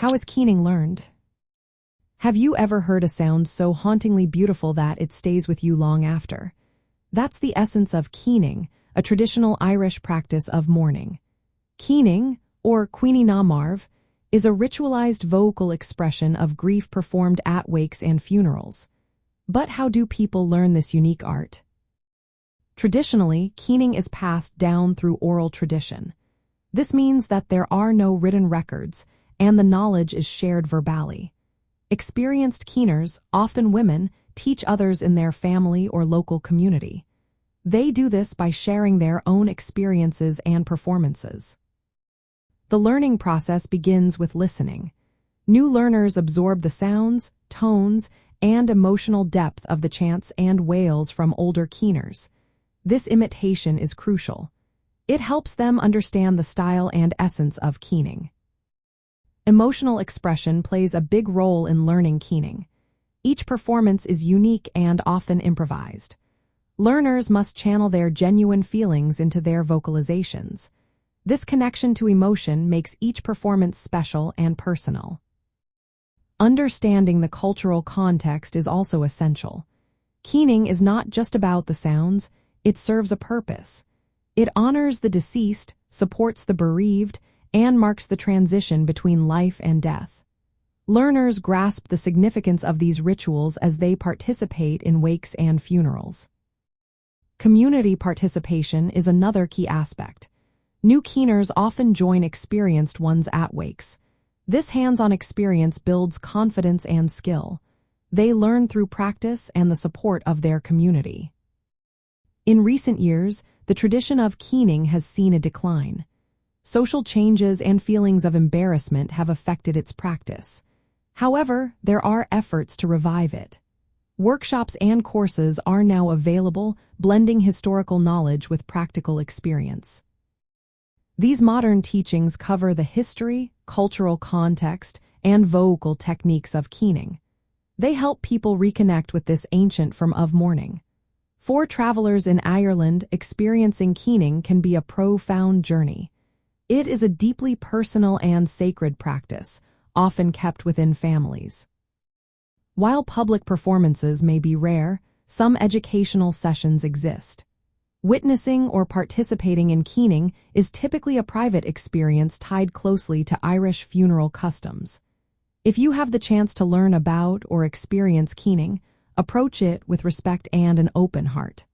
How is keening learned? Have you ever heard a sound so hauntingly beautiful that it stays with you long after? That's the essence of keening, a traditional Irish practice of mourning. Keening, or Queenie na Marv, is a ritualized vocal expression of grief performed at wakes and funerals. But how do people learn this unique art? Traditionally, keening is passed down through oral tradition. This means that there are no written records, and the knowledge is shared verbally. Experienced keeners, often women, teach others in their family or local community. They do this by sharing their own experiences and performances. The learning process begins with listening. New learners absorb the sounds, tones, and emotional depth of the chants and wails from older keeners. This imitation is crucial. It helps them understand the style and essence of keening. Emotional expression plays a big role in learning keening. Each performance is unique and often improvised. Learners must channel their genuine feelings into their vocalizations. This connection to emotion makes each performance special and personal. Understanding the cultural context is also essential. Keening is not just about the sounds, it serves a purpose. It honors the deceased, supports the bereaved, and marks the transition between life and death. Learners grasp the significance of these rituals as they participate in wakes and funerals. Community participation is another key aspect. New keeners often join experienced ones at wakes. This hands-on experience builds confidence and skill. They learn through practice and the support of their community. In recent years, the tradition of keening has seen a decline. Social changes and feelings of embarrassment have affected its practice. However, there are efforts to revive it. Workshops and courses are now available, blending historical knowledge with practical experience. These modern teachings cover the history, cultural context, and vocal techniques of keening. They help people reconnect with this ancient form of mourning. For travelers in Ireland, experiencing keening can be a profound journey. It is a deeply personal and sacred practice, often kept within families. While public performances may be rare, some educational sessions exist. Witnessing or participating in keening is typically a private experience tied closely to Irish funeral customs. If you have the chance to learn about or experience keening, approach it with respect and an open heart.